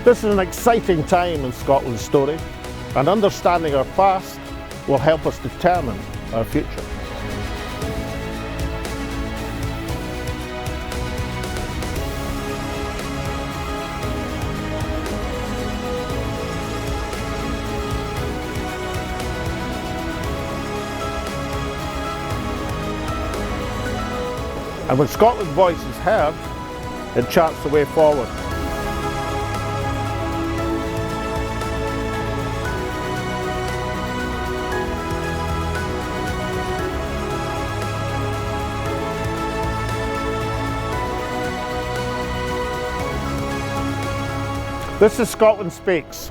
This is an exciting time in Scotland's story, and understanding our past will help us determine our future. And when Scotland's voice is heard, it charts the way forward. This is Scotland Speaks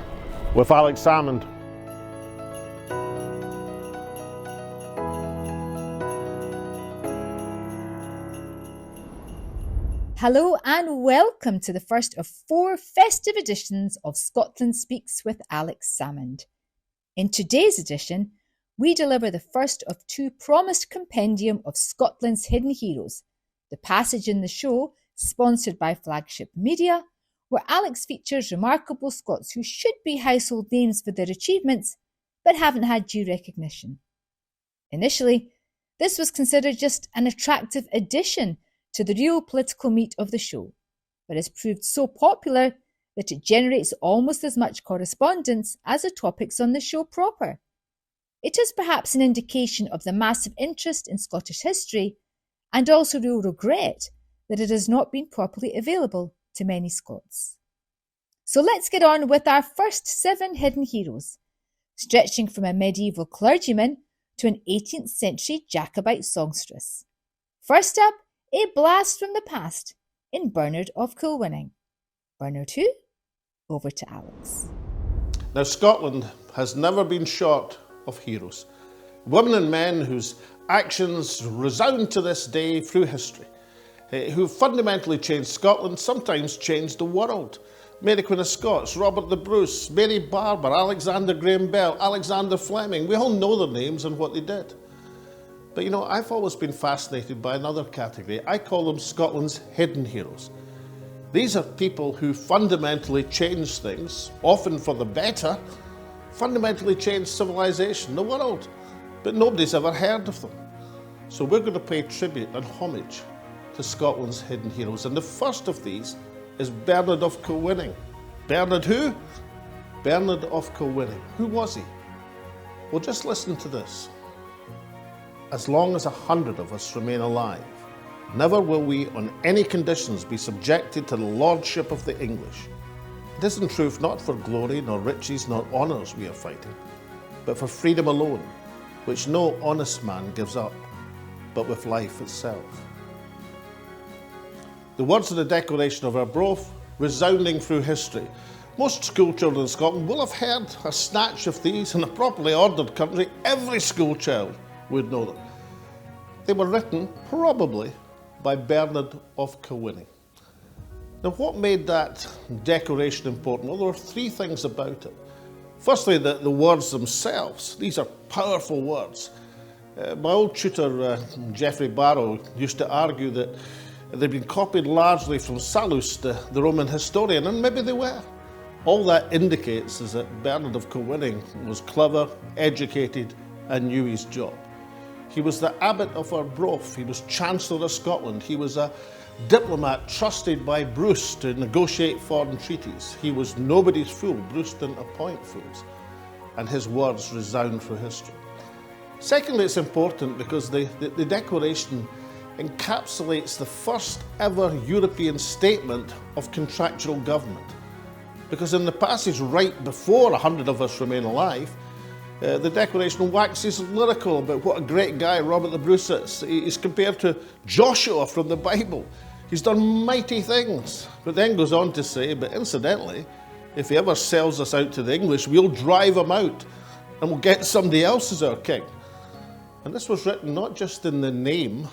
with Salmond. Hello and welcome to the first of 4 festive editions of Scotland Speaks with Salmond. In today's edition, we deliver the first of 2 promised compendium of Scotland's hidden heroes, the passage in the show sponsored by Flagship Media, where Alex features remarkable Scots who should be household names for their achievements, but haven't had due recognition. Initially, this was considered just an attractive addition to the real political meat of the show, but has proved so popular that it generates almost as much correspondence as the topics on the show proper. It is perhaps an indication of the massive interest in Scottish history, and also real regret that it has not been properly available to many Scots. So let's get on with our first 7 hidden heroes, stretching from a medieval clergyman to an 18th century Jacobite songstress. First up, a blast from the past in Bernard of Kilwinning. Bernard who? Over to Alex. Now, Scotland has never been short of heroes. Women and men whose actions resound to this day through history, who fundamentally changed Scotland, sometimes changed the world. Mary Queen of Scots, Robert the Bruce, Mary Barbour, Alexander Graham Bell, Alexander Fleming. We all know their names and what they did. But you know, I've always been fascinated by another category. I call them Scotland's hidden heroes. These are people who fundamentally changed things, often for the better, fundamentally changed civilization, the world, but nobody's ever heard of them. So we're going to pay tribute and homage to Scotland's hidden heroes. And the first of these is Bernard of Kilwinning. Bernard who? Bernard of Kilwinning. Who was he? Well, just listen to this. As long as 100 of us remain alive, never will we on any conditions be subjected to the lordship of the English. It is in truth not for glory, nor riches, nor honours we are fighting, but for freedom alone, which no honest man gives up, but with life itself. The words of the Declaration of Arbroath, resounding through history. Most school children in Scotland will have heard a snatch of these. In a properly ordered country, every school child would know them. They were written, probably, by Bernard of Kilwinning. Now, what made that declaration important? Well, there were 3 things about it. Firstly, the words themselves. These are powerful words. My old tutor, Geoffrey Barrow, used to argue that they'd been copied largely from Sallust, the Roman historian, and maybe they were. All that indicates is that Bernard of Kilwinning was clever, educated, and knew his job. He was the Abbot of Arbroath. He was Chancellor of Scotland. He was a diplomat trusted by Bruce to negotiate foreign treaties. He was nobody's fool. Bruce didn't appoint fools. And his words resound through history. Secondly, it's important because the declaration encapsulates the first ever European statement of contractual government. Because in the passage right before 100 of us remain alive, the Declaration waxes lyrical about what a great guy Robert the Bruce is. He's compared to Joshua from the Bible. He's done mighty things, but then goes on to say, but incidentally, if he ever sells us out to the English, we'll drive him out and we'll get somebody else as our king. And this was written not just in the name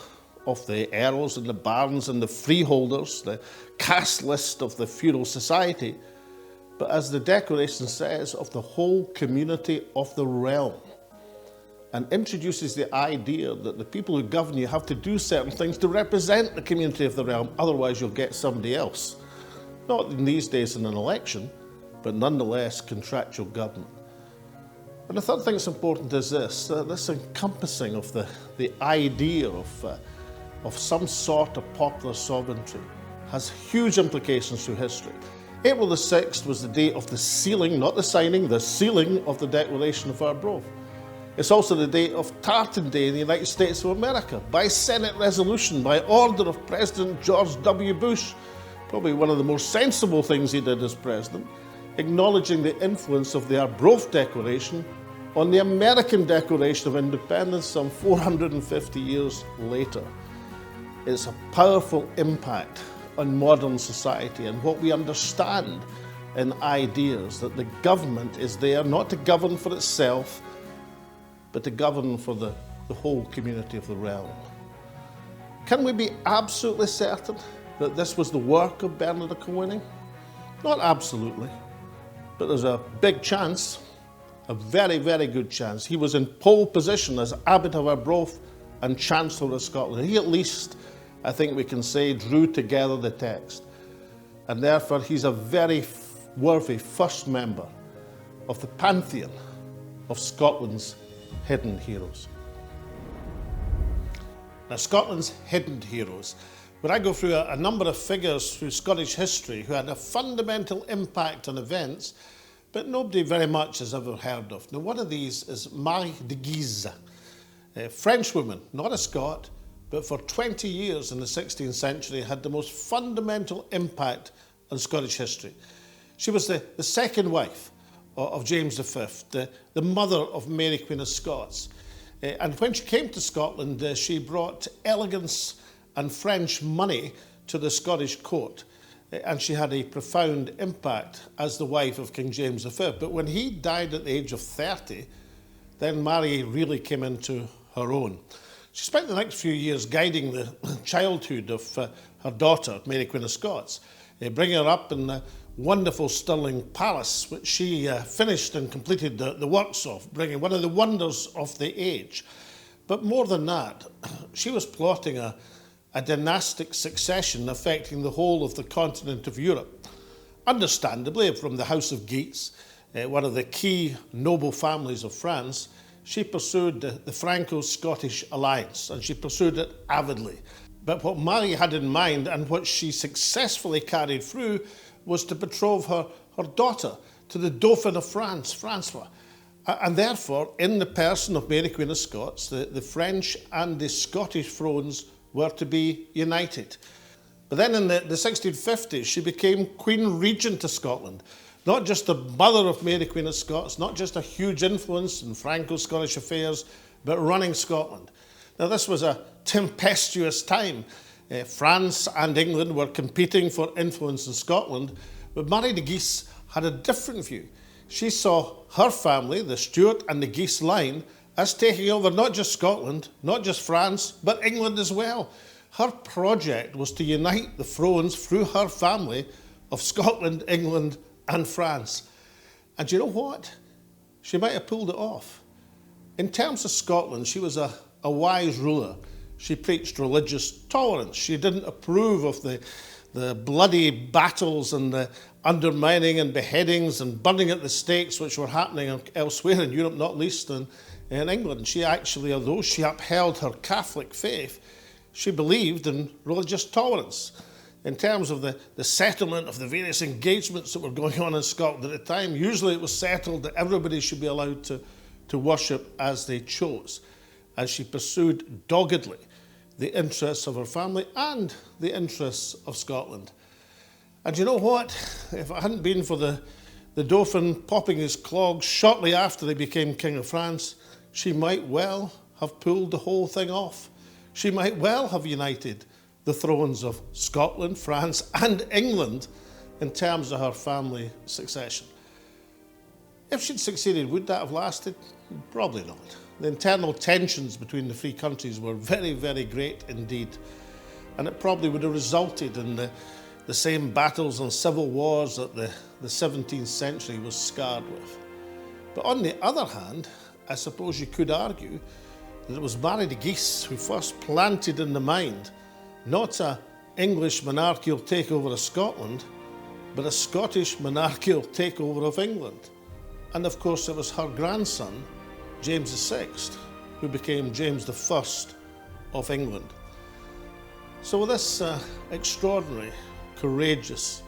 of the earls and the barons and the freeholders, the caste list of the feudal society, but as the Declaration says, of the whole community of the realm, and introduces the idea that the people who govern you have to do certain things to represent the community of the realm, otherwise you'll get somebody else. Not in these days in an election, but nonetheless contractual government. And the third thing that's important is this encompassing of the idea of some sort of popular sovereignty has huge implications through history. April the 6th was the date of the sealing, not the signing, the sealing of the Declaration of Arbroath. It's also the date of Tartan Day in the United States of America, by Senate resolution, by order of President George W. Bush, probably one of the most sensible things he did as president, acknowledging the influence of the Arbroath Declaration on the American Declaration of Independence some 450 years later. It's a powerful impact on modern society and what we understand in ideas that the government is there not to govern for itself, but to govern for the whole community of the realm. Can we be absolutely certain that this was the work of Bernard of Kilwinning? Not absolutely, but there's a big chance, a very, very good chance. He was in pole position as Abbot of Arbroath and Chancellor of Scotland. He at least, I think we can say, drew together the text. And therefore he's a very worthy first member of the Pantheon of Scotland's hidden heroes. Now, Scotland's hidden heroes. When I go through a number of figures through Scottish history who had a fundamental impact on events, but nobody very much has ever heard of. Now, one of these is Marie de Guise, a French woman, not a Scot, but for 20 years in the 16th century had the most fundamental impact on Scottish history. She was the second wife of James V, the mother of Mary Queen of Scots. And when she came to Scotland, she brought elegance and French money to the Scottish court. And she had a profound impact as the wife of King James V. But when he died at the age of 30, then Mary really came into her own. She spent the next few years guiding the childhood of her daughter, Mary Queen of Scots, bringing her up in the wonderful Stirling Palace, which she finished and completed the works of, bringing one of the wonders of the age. But more than that, she was plotting a dynastic succession affecting the whole of the continent of Europe. Understandably, from the House of Guise, one of the key noble families of France, she pursued the Franco-Scottish alliance, and she pursued it avidly. But what Marie had in mind, and what she successfully carried through, was to betroth her daughter to the Dauphin of France, Francois. And therefore, in the person of Mary Queen of Scots, the French and the Scottish thrones were to be united. But then in the 1650s, she became Queen Regent of Scotland. Not just the mother of Mary Queen of Scots, not just a huge influence in Franco-Scottish affairs, but running Scotland. Now, this was a tempestuous time. France and England were competing for influence in Scotland, but Marie de Guise had a different view. She saw her family, the Stuart and the Guise line, as taking over not just Scotland, not just France, but England as well. Her project was to unite the thrones through her family of Scotland, England, and France. And you know what? She might have pulled it off. In terms of Scotland, she was a wise ruler. She preached religious tolerance. She didn't approve of the bloody battles and the undermining and beheadings and burning at the stakes which were happening elsewhere in Europe, not least in England. She actually, although she upheld her Catholic faith, she believed in religious tolerance. In terms of the settlement of the various engagements that were going on in Scotland at the time, usually it was settled that everybody should be allowed to worship as they chose, as she pursued doggedly the interests of her family and the interests of Scotland. And you know what? If it hadn't been for the Dauphin popping his clogs shortly after they became King of France, she might well have pulled the whole thing off. She might well have united the thrones of Scotland, France, and England in terms of her family succession. If she'd succeeded, would that have lasted? Probably not. The internal tensions between the three countries were very, very great indeed. And it probably would have resulted in the same battles and civil wars that the 17th century was scarred with. But on the other hand, I suppose you could argue that it was Marie de Guise who first planted in the mind not an English monarchical takeover of Scotland, but a Scottish monarchical takeover of England. And of course it was her grandson, James VI, who became James I of England. So this extraordinary, courageous,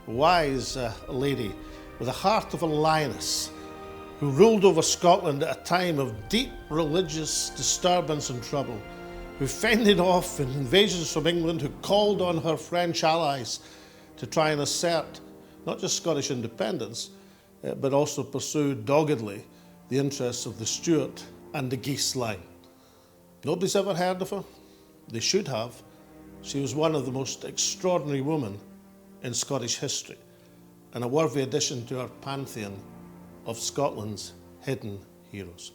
wise lady with the heart of a lioness, who ruled over Scotland at a time of deep religious disturbance and trouble, who fended off invasions from England, who called on her French allies to try and assert not just Scottish independence, but also pursue doggedly the interests of the Stuart and the Guise line. Nobody's ever heard of her. They should have. She was one of the most extraordinary women in Scottish history, and a worthy addition to our pantheon of Scotland's hidden heroes.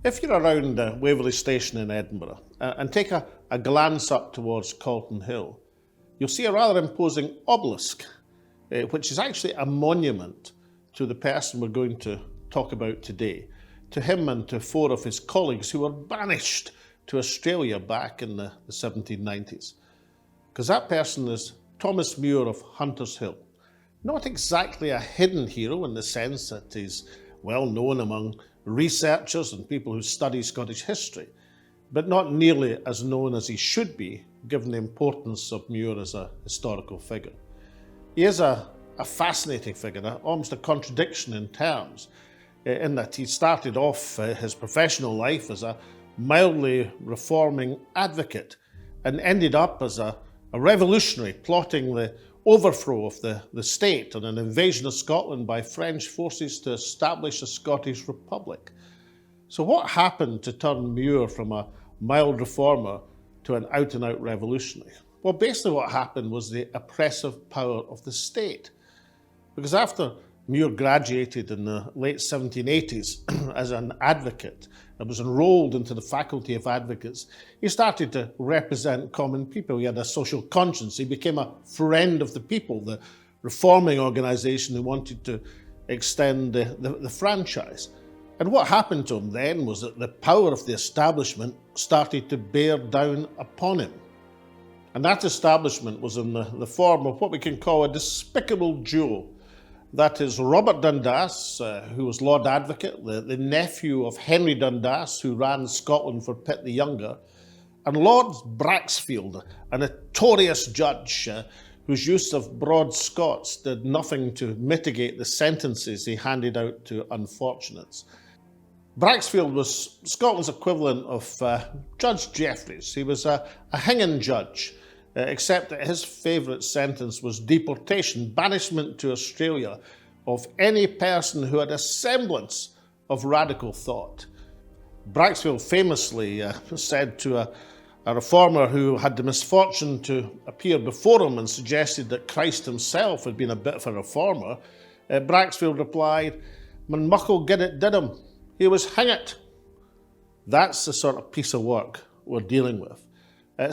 If you're around Waverley Station in Edinburgh and take a glance up towards Calton Hill, you'll see a rather imposing obelisk, which is actually a monument to the person we're going to talk about today, to him and to 4 of his colleagues who were banished to Australia back in the 1790s. Because that person is Thomas Muir of Huntershill. Not exactly a hidden hero in the sense that he's well known among researchers and people who study Scottish history, but not nearly as known as he should be, given the importance of Muir as a historical figure. He is a fascinating figure, almost a contradiction in terms, in that he started off his professional life as a mildly reforming advocate and ended up as a revolutionary plotting the overthrow of the state and an invasion of Scotland by French forces to establish a Scottish republic. So what happened to turn Muir from a mild reformer to an out-and-out revolutionary? Well, basically what happened was the oppressive power of the state. Because after Muir graduated in the late 1780s as an advocate and was enrolled into the Faculty of Advocates, he started to represent common people. He had a social conscience. He became a friend of the people, the reforming organisation who wanted to extend the franchise. And what happened to him then was that the power of the establishment started to bear down upon him. And that establishment was in the form of what we can call a despicable duo. That is Robert Dundas, who was Lord Advocate, the nephew of Henry Dundas, who ran Scotland for Pitt the Younger, and Lord Braxfield, a notorious judge whose use of broad Scots did nothing to mitigate the sentences he handed out to unfortunates. Braxfield was Scotland's equivalent of Judge Jeffreys. He was a hanging judge, except that his favourite sentence was deportation, banishment to Australia of any person who had a semblance of radical thought. Braxfield famously said to a reformer who had the misfortune to appear before him and suggested that Christ himself had been a bit of a reformer, Braxfield replied, "Man muckle get it did him, he was hangit." That's the sort of piece of work we're dealing with.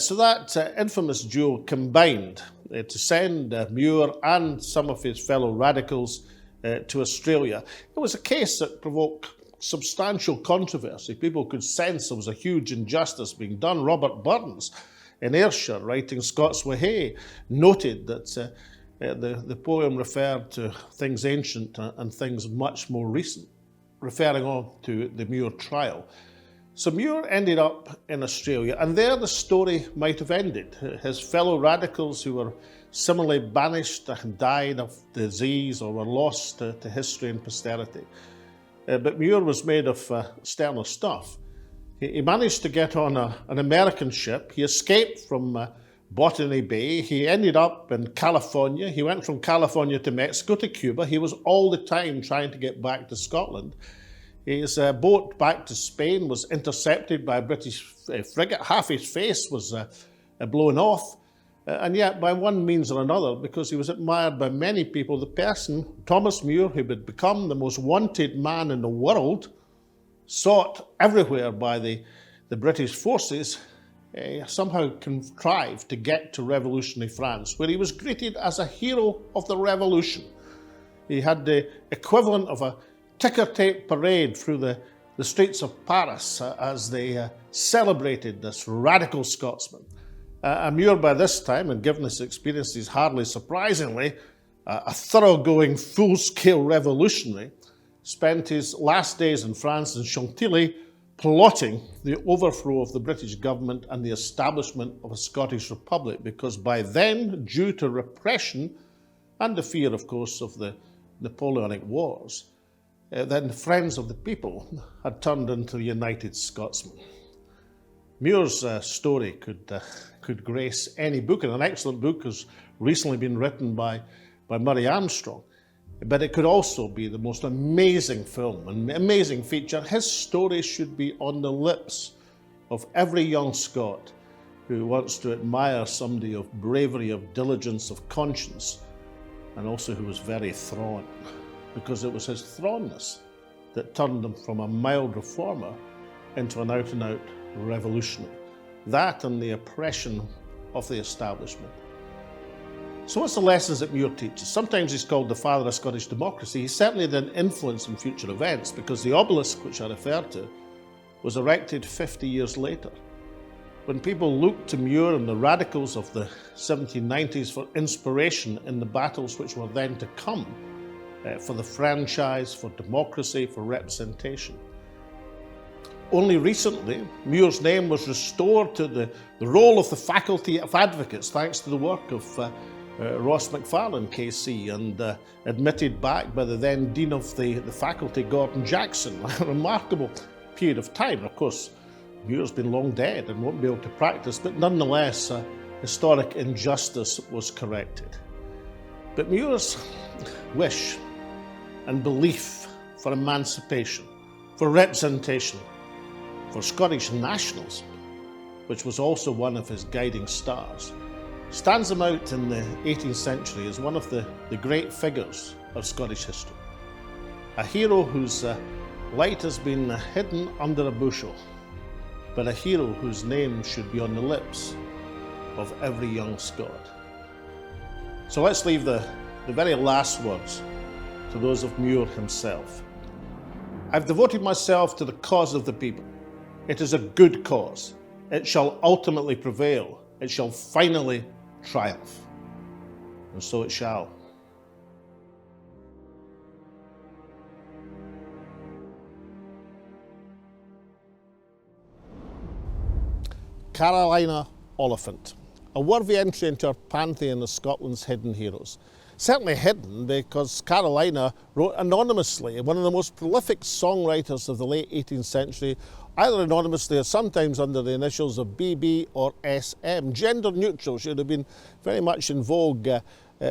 So that infamous duo combined to send Muir and some of his fellow radicals to Australia. It was a case that provoked substantial controversy. People could sense there was a huge injustice being done. Robert Burns in Ayrshire, writing Scots Wi Hae, noted that the poem referred to things ancient and things much more recent, referring on to the Muir trial. So Muir ended up in Australia, and there the story might have ended. His fellow radicals who were similarly banished and died of disease or were lost to history and posterity. But Muir was made of sterner stuff. He managed to get on an American ship. He escaped from Botany Bay. He ended up in California. He went from California to Mexico to Cuba. He was all the time trying to get back to Scotland. His boat back to Spain was intercepted by a British frigate. Half his face was blown off. And yet, by one means or another, because he was admired by many people, the person, Thomas Muir, who had become the most wanted man in the world, sought everywhere by the British forces, somehow contrived to get to revolutionary France, where he was greeted as a hero of the revolution. He had the equivalent of a ticker tape parade through the streets of Paris as they celebrated this radical Scotsman. Muir, by this time, and given his experiences, hardly surprisingly, a thoroughgoing, full-scale revolutionary, spent his last days in France and Chantilly plotting the overthrow of the British government and the establishment of a Scottish Republic, because by then, due to repression and the fear, of course, of the Napoleonic Wars, then the Friends of the People had turned into the United Scotsmen. Muir's story could grace any book, and an excellent book has recently been written by Murray Armstrong. But it could also be the most amazing film, an amazing feature. His story should be on the lips of every young Scot who wants to admire somebody of bravery, of diligence, of conscience, and also who was very thrawn, because it was his thrownness that turned him from a mild reformer into an out-and-out revolutionary. That and the oppression of the establishment. So what's the lessons that Muir teaches? Sometimes he's called the father of Scottish democracy. He certainly had an influence in future events, because the obelisk, which I referred to, was erected 50 years later. When people looked to Muir and the radicals of the 1790s for inspiration in the battles which were then to come, for the franchise, for democracy, for representation. Only recently, Muir's name was restored to the role of the Faculty of Advocates, thanks to the work of Ross McFarlane, KC, and admitted back by the then Dean of the Faculty, Gordon Jackson. A remarkable period of time. Of course, Muir's been long dead and won't be able to practice, but nonetheless, historic injustice was corrected. But Muir's wish and belief for emancipation, for representation, for Scottish nationalism, which was also one of his guiding stars, stands him out in the 18th century as one of the great figures of Scottish history. A hero whose light has been hidden under a bushel, but a hero whose name should be on the lips of every young Scot. So let's leave the very last words to those of Muir himself. I've devoted myself to the cause of the people. It is a good cause. It shall ultimately prevail. It shall finally triumph. And so it shall. Carolina Oliphant, a worthy entry into our pantheon of Scotland's hidden heroes. Certainly hidden because Carolina wrote anonymously, one of the most prolific songwriters of the late 18th century, either anonymously or sometimes under the initials of BB or SM. Gender neutral, she would have been very much in vogue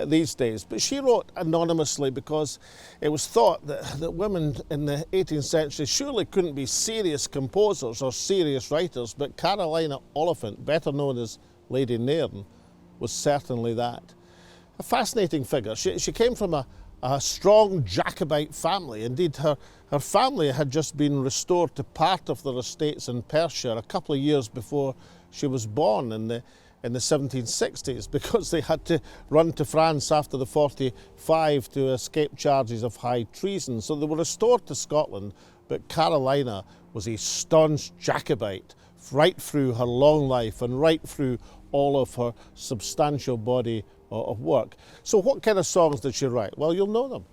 these days. But she wrote anonymously because it was thought that women in the 18th century surely couldn't be serious composers or serious writers, but Carolina Oliphant, better known as Lady Nairn, was certainly that. A fascinating figure. She came from a a strong Jacobite family. Indeed, her family had just been restored to part of their estates in Perthshire a couple of years before she was born in the 1760s, because they had to run to France after the 45 to escape charges of high treason. So they were restored to Scotland, but Carolina was a staunch Jacobite right through her long life and right through all of her substantial body of work. So what kind of songs did she write? Well, you'll know them.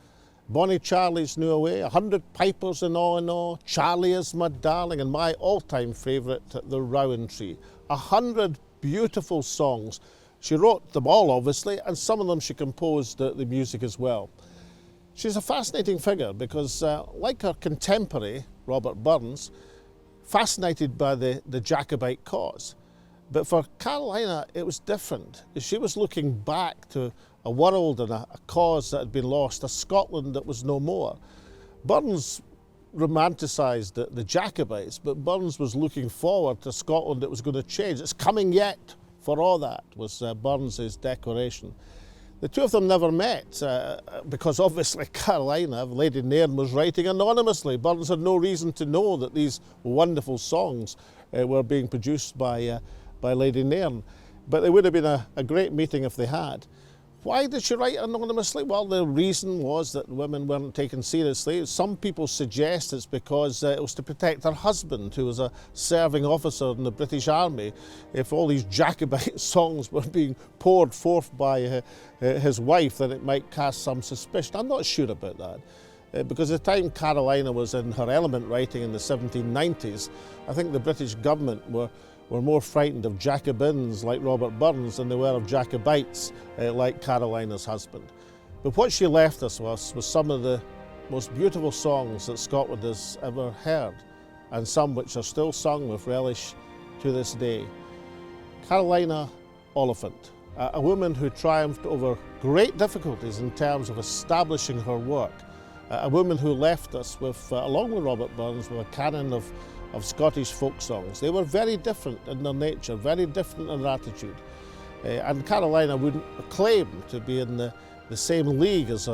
Bonnie Charlie's New Away, 100 Pipers in Awe, Charlie is my darling, and my all-time favourite, The Rowan Tree. 100 beautiful songs. She wrote them all, obviously, and some of them she composed the music as well. She's a fascinating figure because, like her contemporary, Robert Burns, fascinated by the Jacobite cause. But for Carolina, it was different. She was looking back to a world and a cause that had been lost, a Scotland that was no more. Burns romanticised the Jacobites, but Burns was looking forward to Scotland that was going to change. It's coming yet, for all that, was Burns's declaration. The two of them never met because obviously Carolina, Lady Nairn, was writing anonymously. Burns had no reason to know that these wonderful songs were being produced by Lady Nairn. But it would have been a great meeting if they had. Why did she write anonymously? Well, the reason was that women weren't taken seriously. Some people suggest it's because it was to protect her husband, who was a serving officer in the British Army. If all these Jacobite songs were being poured forth by his wife, then it might cast some suspicion. I'm not sure about that. Because at the time Carolina was in her element writing in the 1790s, I think the British government were more frightened of Jacobins like Robert Burns than they were of Jacobites like Carolina's husband. But what she left us was some of the most beautiful songs that Scotland has ever heard, and some which are still sung with relish to this day. Carolina Oliphant, a woman who triumphed over great difficulties in terms of establishing her work, a woman who left us with, along with Robert Burns, with a canon of Scottish folk songs. They were very different in their nature, very different in their attitude. And Carolina wouldn't claim to be in the same league as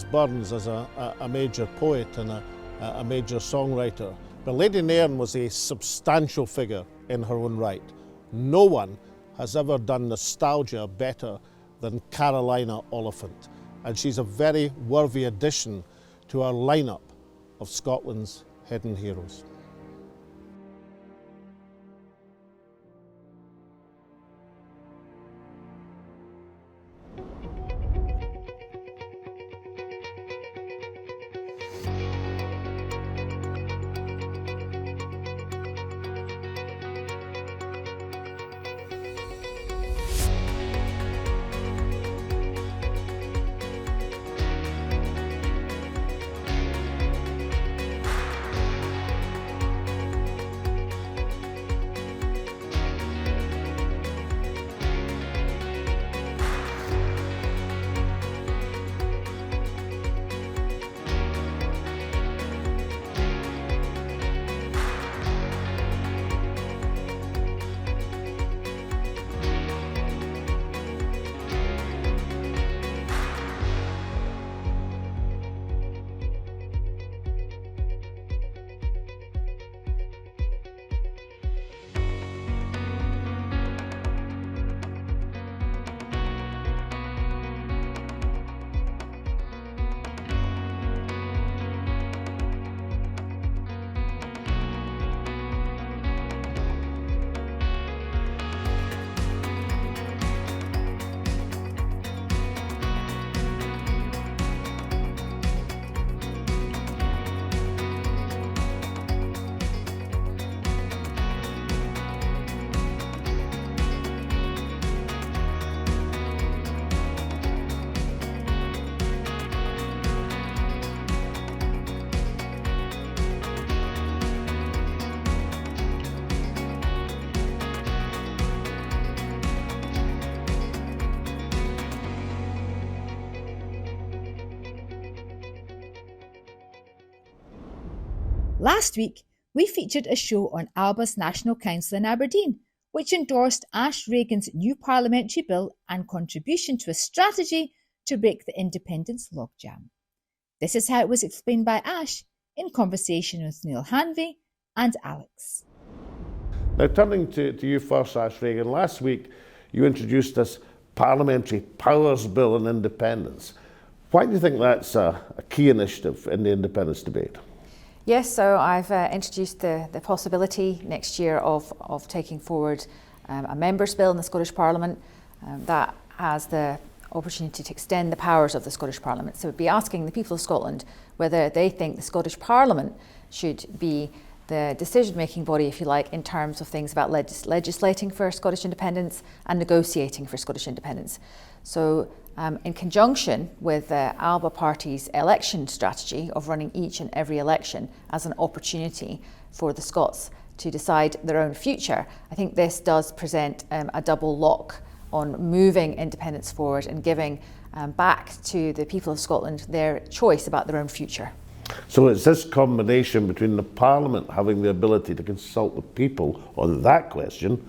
Burns, as a major poet and a major songwriter. But Lady Nairn was a substantial figure in her own right. No one has ever done nostalgia better than Carolina Oliphant. And she's a very worthy addition to our lineup of Scotland's hidden heroes. Last week, we featured a show on Alba's National Council in Aberdeen, which endorsed Ash Regan's new parliamentary bill and contribution to a strategy to break the independence logjam. This is how it was explained by Ash in conversation with Neil Hanvey and Alex. Now, turning to you first, Ash Regan, last week you introduced this Parliamentary Powers Bill on Independence. Why do you think that's a key initiative in the independence debate? Yes, so I've introduced the possibility next year of taking forward a members' bill in the Scottish Parliament that has the opportunity to extend the powers of the Scottish Parliament. So we'd be asking the people of Scotland whether they think the Scottish Parliament should be the decision-making body, if you like, in terms of things about legislating for Scottish independence and negotiating for Scottish independence. So in conjunction with the Alba Party's election strategy of running each and every election as an opportunity for the Scots to decide their own future, I think this does present a double lock on moving independence forward and giving back to the people of Scotland their choice about their own future. So it's this combination between the Parliament having the ability to consult the people on that question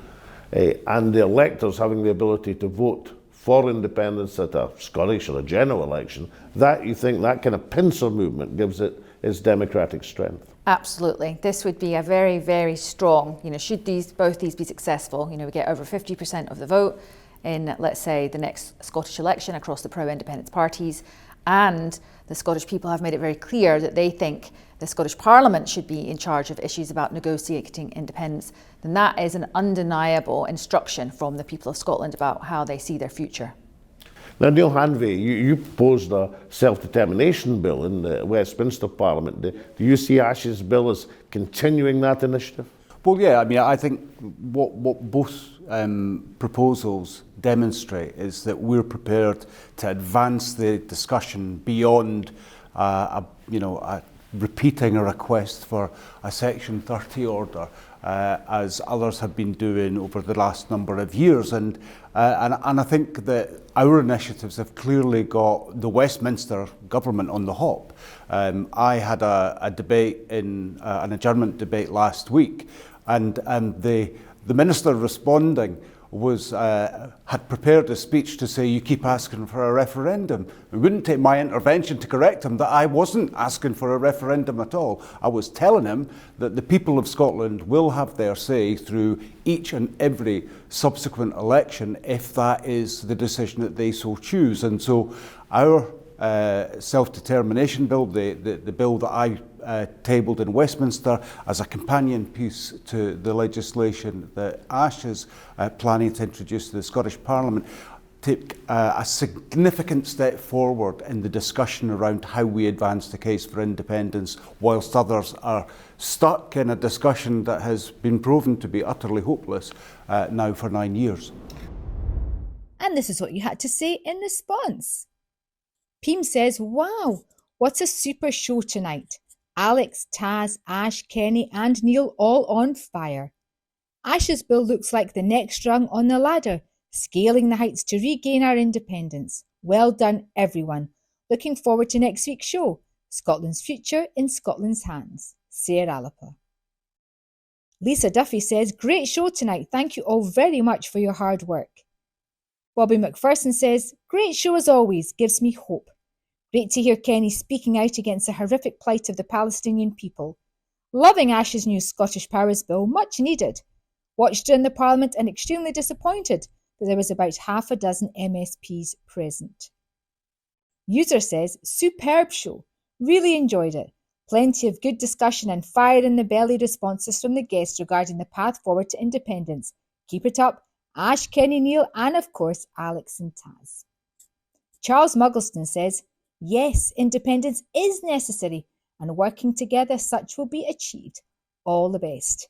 and the electors having the ability to vote for independence at a Scottish or a general election, that you think that kind of pincer movement gives it its democratic strength? Absolutely. This would be a very, very strong, should both these be successful, we get over 50% of the vote in, let's say, the next Scottish election across the pro-independence parties, and the Scottish people have made it very clear that they think the Scottish Parliament should be in charge of issues about negotiating independence, then that is an undeniable instruction from the people of Scotland about how they see their future. Now, Neil Hanvey, you proposed a self-determination bill in the Westminster Parliament. Do you see Ash's bill as continuing that initiative? Well, yeah, I think what both proposals demonstrate is that we're prepared to advance the discussion beyond repeating a request for a Section 30 order, as others have been doing over the last number of years. And I think that our initiatives have clearly got the Westminster government on the hop. I had a debate an adjournment debate last week, and the minister responding had prepared a speech to say, you keep asking for a referendum. It wouldn't take my intervention to correct him that I wasn't asking for a referendum at all. I was telling him that the people of Scotland will have their say through each and every subsequent election if that is the decision that they so choose. And so our self-determination bill, the bill that I tabled in Westminster as a companion piece to the legislation that Ash is planning to introduce to the Scottish Parliament, take a significant step forward in the discussion around how we advance the case for independence, whilst others are stuck in a discussion that has been proven to be utterly hopeless now for 9 years. And this is what you had to say in response. Peem says, wow, what a super show tonight. Alex, Taz, Ash, Kenny and Neil all on fire. Ash's bill looks like the next rung on the ladder, scaling the heights to regain our independence. Well done, everyone. Looking forward to next week's show. Scotland's future in Scotland's hands. Sarah Alapa. Lisa Duffy says, great show tonight. Thank you all very much for your hard work. Bobby McPherson says, great show as always, gives me hope. Great to hear Kenny speaking out against the horrific plight of the Palestinian people. Loving Ash's new Scottish Powers Bill, much needed. Watched it in the Parliament and extremely disappointed that there was about half a dozen MSPs present. User says, superb show. Really enjoyed it. Plenty of good discussion and fire in the belly responses from the guests regarding the path forward to independence. Keep it up. Ash, Kenny, Neil and of course Alex and Taz. Charles Muggleston says, yes, independence is necessary and working together such will be achieved. All the best.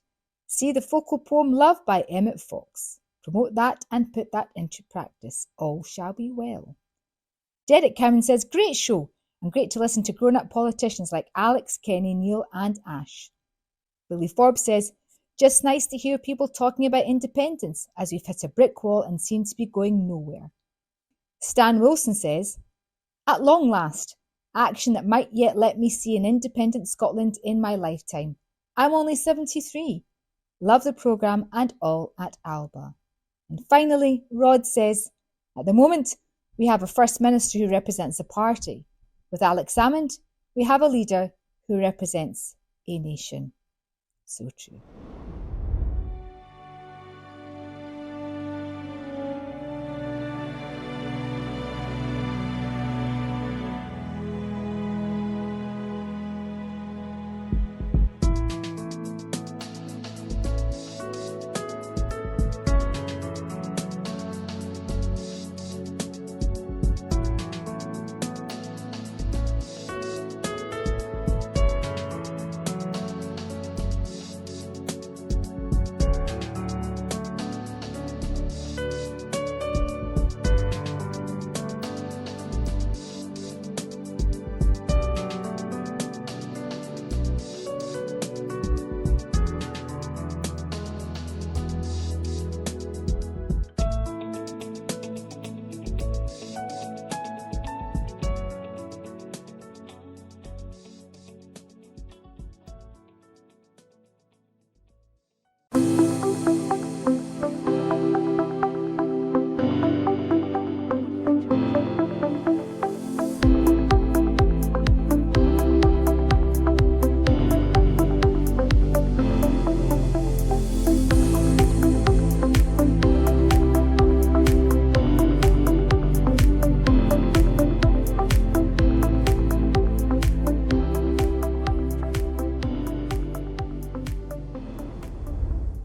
See the focal poem Love by Emmett Fox. Promote that and put that into practice. All shall be well. Derek Cowan says, great show and great to listen to grown-up politicians like Alex, Kenny, Neil and Ash. Billy Forbes says, just nice to hear people talking about independence as we've hit a brick wall and seem to be going nowhere. Stan Wilson says, at long last, action that might yet let me see an independent Scotland in my lifetime. I'm only 73. Love the programme and all at Alba. And finally, Rod says, at the moment, we have a First Minister who represents a party. With Alex Salmond, we have a leader who represents a nation. So true.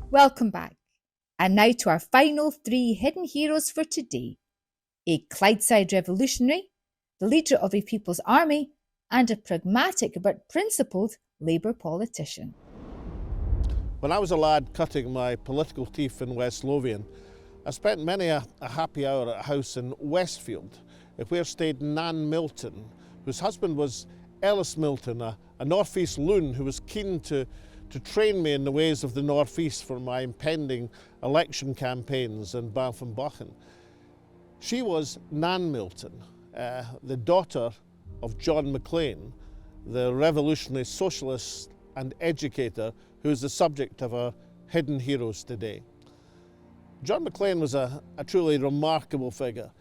Welcome back. And now to our final 3 hidden heroes for today. A Clydeside revolutionary, the leader of a people's army, and a pragmatic but principled Labour politician. When I was a lad cutting my political teeth in West Lothian, I spent many a happy hour at a house in Westfield, where stayed Nan Milton, whose husband was Ellis Milton, a North East loon who was keen to train me in the ways of the North East for my impending election campaigns in Banff-and-Buchan. She was Nan Milton, the daughter of John McLean, the revolutionary socialist and educator who is the subject of our hidden heroes today. John McLean was a truly remarkable figure.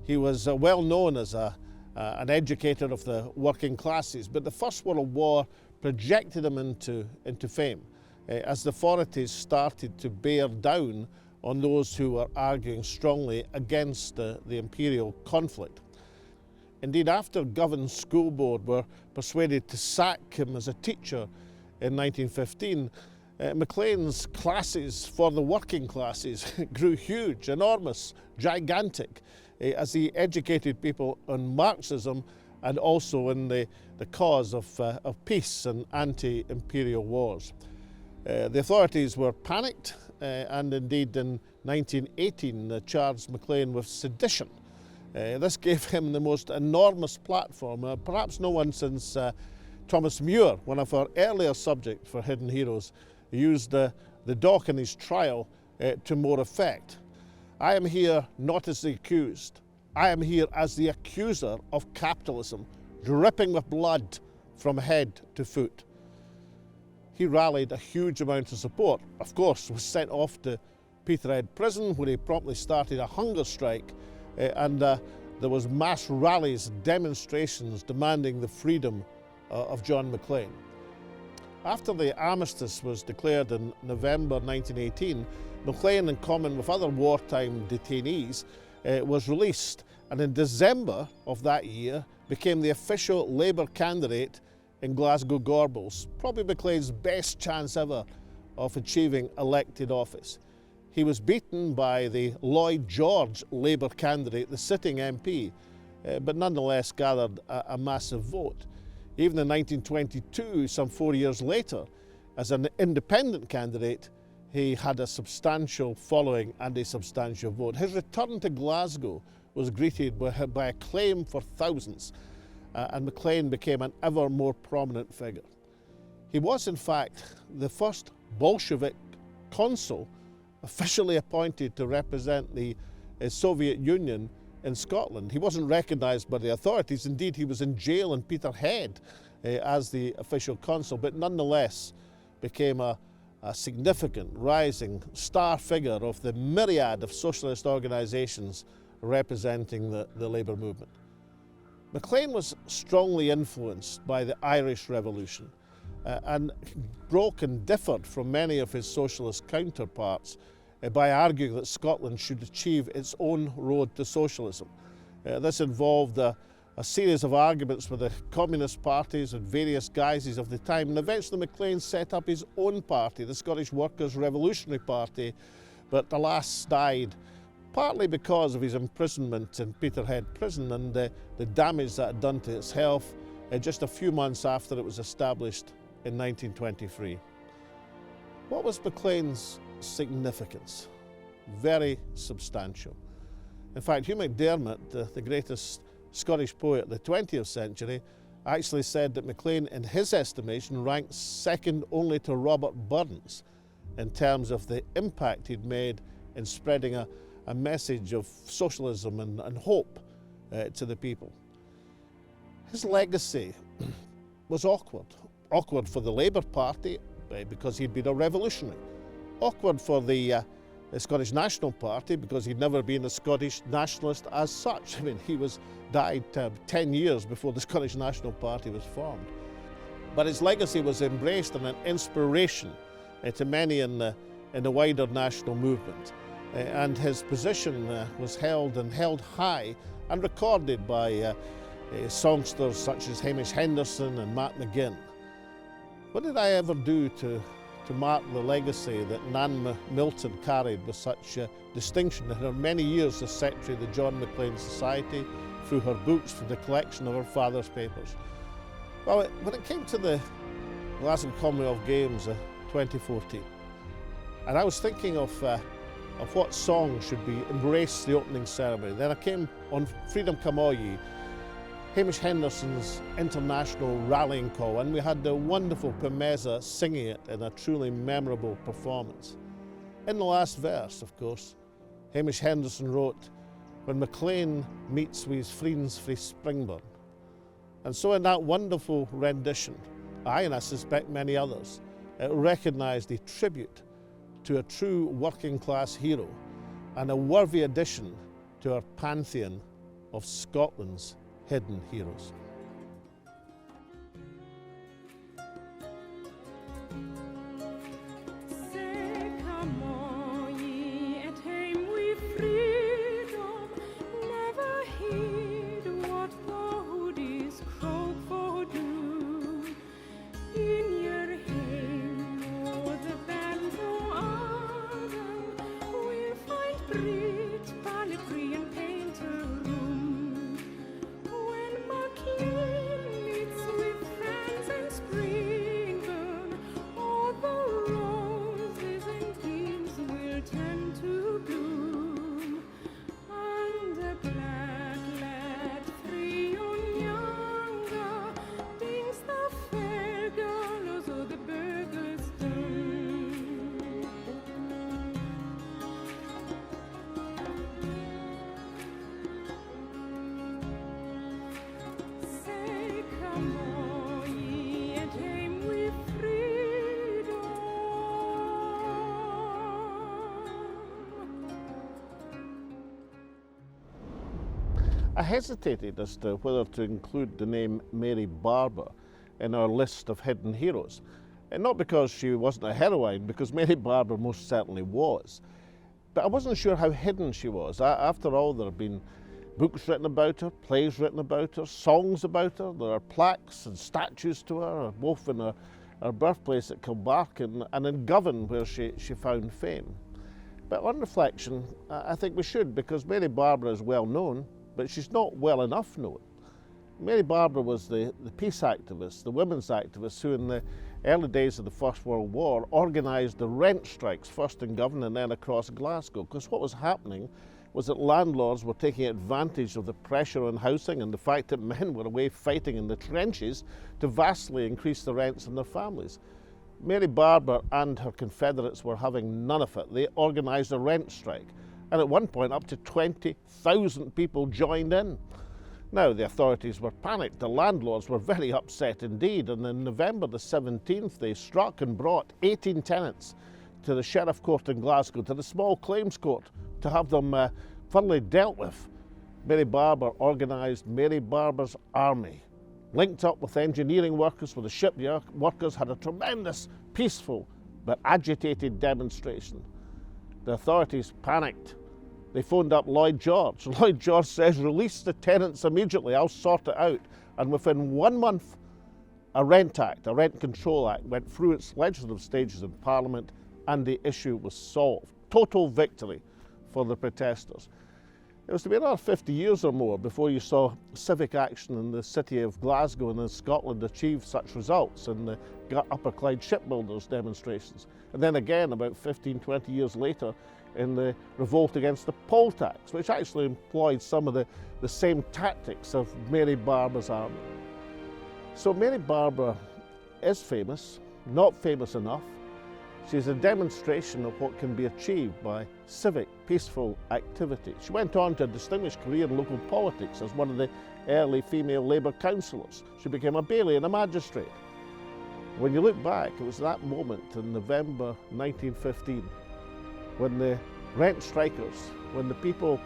He was well known as an educator of the working classes, but the First World War projected him into fame as the authorities started to bear down on those who were arguing strongly against the imperial conflict. Indeed, after Govan School Board were persuaded to sack him as a teacher in 1915, McLean's classes for the working classes grew huge, enormous, gigantic, as he educated people on Marxism and also in the cause of peace and anti-imperial wars. The authorities were panicked and indeed in 1918 charged McLean with sedition. This gave him the most enormous platform, perhaps no one since Thomas Muir, one of our earlier subjects for Hidden Heroes, used the dock in his trial to more effect. I am here not as the accused. I am here as the accuser of capitalism, dripping with blood from head to foot. He rallied a huge amount of support. Of course, was sent off to Peterhead prison, where he promptly started a hunger strike, and there was mass rallies, demonstrations demanding the freedom of John McLean. After the armistice was declared in November 1918, McLean, in common with other wartime detainees, was released, and in December of that year became the official Labour candidate in Glasgow Gorbals, probably McLean's best chance ever of achieving elected office. He was beaten by the Lloyd George Labour candidate, the sitting MP, but nonetheless gathered a massive vote. Even in 1922, some 4 years later, as an independent candidate, he had a substantial following and a substantial vote. His return to Glasgow was greeted by acclaim for thousands, and McLean became an ever more prominent figure. He was, in fact, the first Bolshevik consul officially appointed to represent the Soviet Union in Scotland. He wasn't recognised by the authorities. Indeed, he was in jail in Peterhead as the official consul, but nonetheless became a significant rising star figure of the myriad of socialist organisations representing the Labour movement. McLean was strongly influenced by the Irish Revolution and broke and differed from many of his socialist counterparts by arguing that Scotland should achieve its own road to socialism. This involved a series of arguments with the communist parties and various guises of the time, and eventually McLean set up his own party, the Scottish Workers' Revolutionary Party, but alas died, partly because of his imprisonment in Peterhead prison and the damage that had done to its health just a few months after it was established in 1923. What was McLean's significance? Very substantial. In fact, Hugh MacDiarmid, the greatest Scottish poet of the 20th century, actually said that McLean, in his estimation, ranked second only to Robert Burns in terms of the impact he'd made in spreading a message of socialism and hope to the people. His legacy was awkward. Awkward for the Labour Party because he'd been a revolutionary. Awkward for the Scottish National Party because he'd never been a Scottish nationalist as such. I mean, he died 10 years before the Scottish National Party was formed. But his legacy was embraced and an inspiration to many in the wider national movement. And his position was held high and recorded by songsters such as Hamish Henderson and Matt McGinn. What did I ever do to mark the legacy that Nan Milton carried with such distinction in her many years as secretary of the John McLean Society, through her books, through the collection of her father's papers? Well, when it came to the Glasgow Commonwealth Games 2014, and I was thinking of what song should be embrace the opening ceremony, then I came on Freedom Come All Ye, Hamish Henderson's international rallying call, and we had the wonderful Pemeza singing it in a truly memorable performance. In the last verse, of course, Hamish Henderson wrote, "When McLean meets with his friends frae Springburn." And so in that wonderful rendition, I, and I suspect many others, recognised a tribute to a true working class hero and a worthy addition to our pantheon of Scotland's hidden heroes. I hesitated as to whether to include the name Mary Barbour in our list of hidden heroes. And not because she wasn't a heroine, because Mary Barbour most certainly was. But I wasn't sure how hidden she was. After all, there have been books written about her, plays written about her, songs about her. There are plaques and statues to her, both in her birthplace at Kilbark and in Govan, where she found fame. But on reflection, I think we should, because Mary Barbour is well known, but she's not well enough known. Mary Barbour was the peace activist, the women's activist, who in the early days of the First World War organised the rent strikes, first in Govan and then across Glasgow, because what was happening was that landlords were taking advantage of the pressure on housing and the fact that men were away fighting in the trenches to vastly increase the rents on their families. Mary Barbour and her Confederates were having none of it. They organised a rent strike, and at one point up to 20,000 people joined in. Now, the authorities were panicked. The landlords were very upset indeed, and on November the 17th they struck and brought 18 tenants to the Sheriff Court in Glasgow, to the small claims court, to have them thoroughly dealt with. Mary Barbour organised Mary Barbour's army, linked up with engineering workers for the shipyard workers, had a tremendous, peaceful but agitated demonstration. The authorities panicked. They phoned up Lloyd George. Lloyd George says, release the tenants immediately, I'll sort it out. And within 1 month, a Rent Act, a Rent Control Act, went through its legislative stages in Parliament and the issue was solved. Total victory for the protesters. It was to be another 50 years or more before you saw civic action in the city of Glasgow and in Scotland achieve such results in the Upper Clyde shipbuilders demonstrations. And then again, about 15, 20 years later, in the revolt against the poll tax, which actually employed some of the same tactics of Mary Barbour's army. So Mary Barbour is famous, not famous enough. She's a demonstration of what can be achieved by civic, peaceful activity. She went on to a distinguished career in local politics as one of the early female Labour councillors. She became a baillie and a magistrate. When you look back, it was that moment in November 1915 when the rent strikers, when the people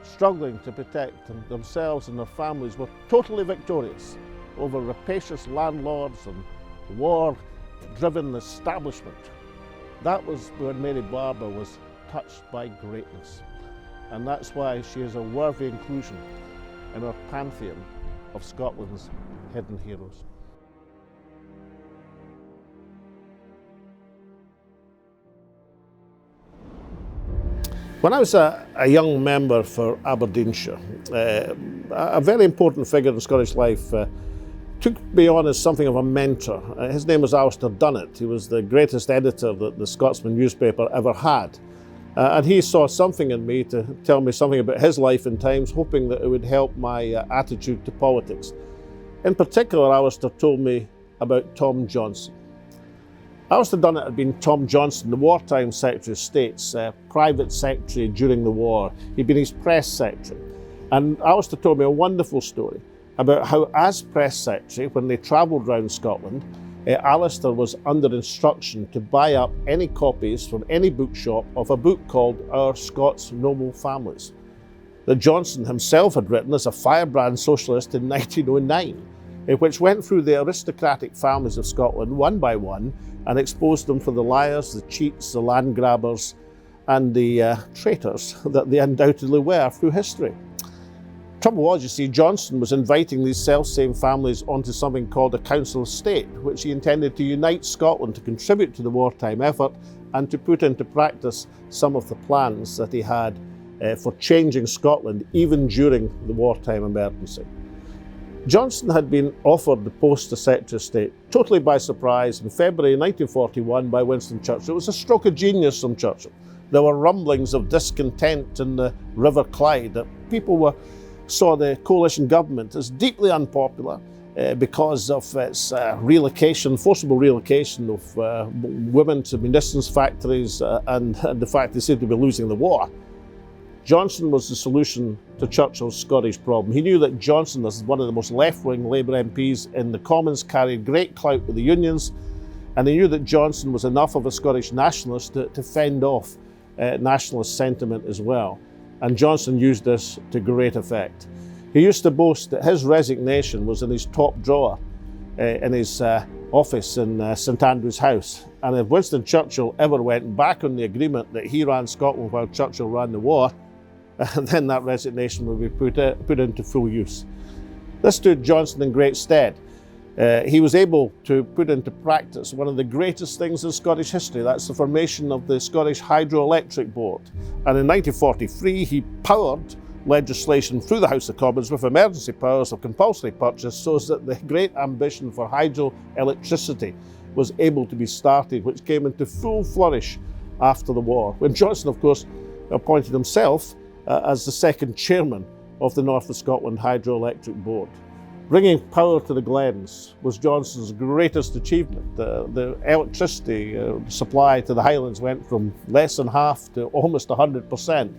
struggling to protect themselves and their families were totally victorious over rapacious landlords and war-driven establishment. That was when Mary Barbour was touched by greatness. And that's why she is a worthy inclusion in our pantheon of Scotland's hidden heroes. When I was a young member for Aberdeenshire, a very important figure in Scottish life took me on as something of a mentor. His name was Alistair Dunnett. He was the greatest editor that the Scotsman newspaper ever had. And he saw something in me to tell me something about his life and times, hoping that it would help my attitude to politics. In particular, Alistair told me about Tom Johnson. Alistair Dunnett had been Tom Johnson, the wartime Secretary of State's private secretary during the war. He'd been his press secretary. And Alistair told me a wonderful story about how, as press secretary, when they travelled around Scotland, Alistair was under instruction to buy up any copies from any bookshop of a book called Our Scots Noble Families, that Johnson himself had written as a firebrand socialist in 1909, which went through the aristocratic families of Scotland one by one and exposed them for the liars, the cheats, the land grabbers, and the traitors that they undoubtedly were through history. Trouble was, you see, Johnson was inviting these self-same families onto something called a Council of State, which he intended to unite Scotland, to contribute to the wartime effort, and to put into practice some of the plans that he had for changing Scotland, even during the wartime emergency. Johnson had been offered the post of Secretary of State totally by surprise in February 1941 by Winston Churchill. It was a stroke of genius from Churchill. There were rumblings of discontent in the River Clyde, that people saw the coalition government as deeply unpopular because of its forcible relocation of women to munitions factories and the fact they seemed to be losing the war. Johnson was the solution to Churchill's Scottish problem. He knew that Johnson, as one of the most left-wing Labour MPs in the Commons, carried great clout with the unions, and he knew that Johnson was enough of a Scottish nationalist to fend off nationalist sentiment as well. And Johnson used this to great effect. He used to boast that his resignation was in his top drawer in his office in St Andrew's House. And if Winston Churchill ever went back on the agreement that he ran Scotland while Churchill ran the war, then that resignation would be put into full use. This stood Johnson in great stead. He was able to put into practice one of the greatest things in Scottish history. That's the formation of the Scottish Hydroelectric Board. And in 1943, he powered legislation through the House of Commons with emergency powers of compulsory purchase, so that the great ambition for hydroelectricity was able to be started, which came into full flourish after the war, when Johnson, of course, appointed himself as the second chairman of the North of Scotland Hydroelectric Board. Bringing power to the Glens was Johnson's greatest achievement. The electricity supply to the Highlands went from less than half to almost 100%.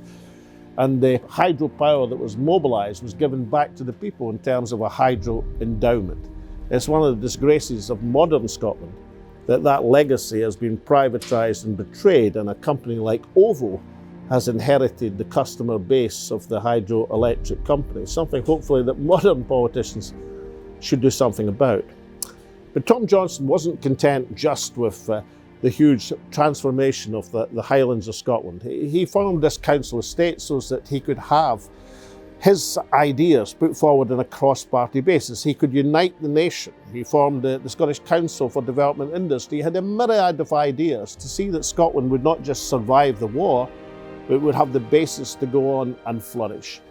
And the hydropower that was mobilised was given back to the people in terms of a hydro endowment. It's one of the disgraces of modern Scotland that that legacy has been privatised and betrayed, and a company like OVO has inherited the customer base of the hydroelectric company, something hopefully that modern politicians should do something about. But Tom Johnson wasn't content just with the huge transformation of the Highlands of Scotland. He formed this Council of State so that he could have his ideas put forward on a cross-party basis. He could unite the nation. He formed the Scottish Council for Development Industry. He had a myriad of ideas to see that Scotland would not just survive the war, but would have the basis to go on and flourish.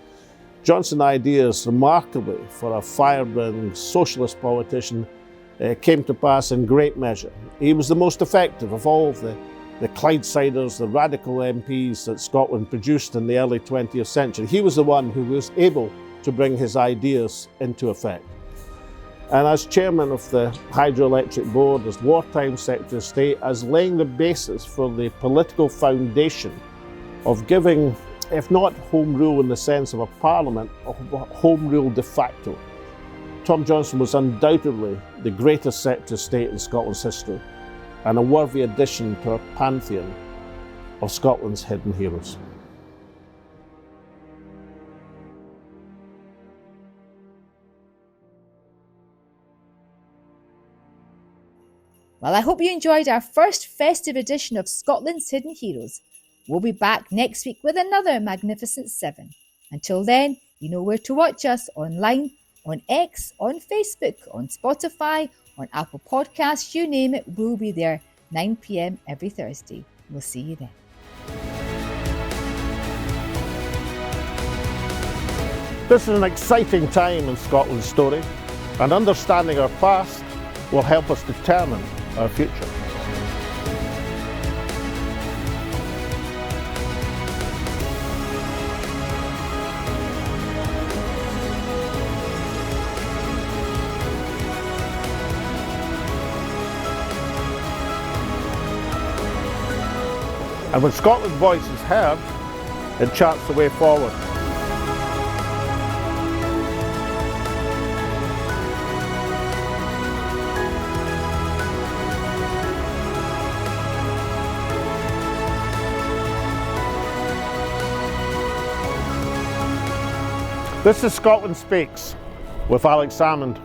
Johnson's ideas, remarkably for a firebrand socialist politician, came to pass in great measure. He was the most effective of all of the Clydesiders, the radical MPs that Scotland produced in the early 20th century. He was the one who was able to bring his ideas into effect. And as chairman of the Hydroelectric Board, as wartime Secretary of State, as laying the basis for the political foundation of giving, if not home rule in the sense of a parliament, home rule de facto. Tom Johnson was undoubtedly the greatest Secretary of State in Scotland's history, and a worthy addition to our pantheon of Scotland's hidden heroes. Well, I hope you enjoyed our first festive edition of Scotland's Hidden Heroes. We'll be back next week with another Magnificent Seven. Until then, you know where to watch us online, on X, on Facebook, on Spotify, on Apple Podcasts, you name it, we'll be there 9 p.m. every Thursday. We'll see you then. This is an exciting time in Scotland's story, and understanding our past will help us determine our future. And when Scotland's voice is heard, it charts the way forward. This is Scotland Speaks with Alex Salmond.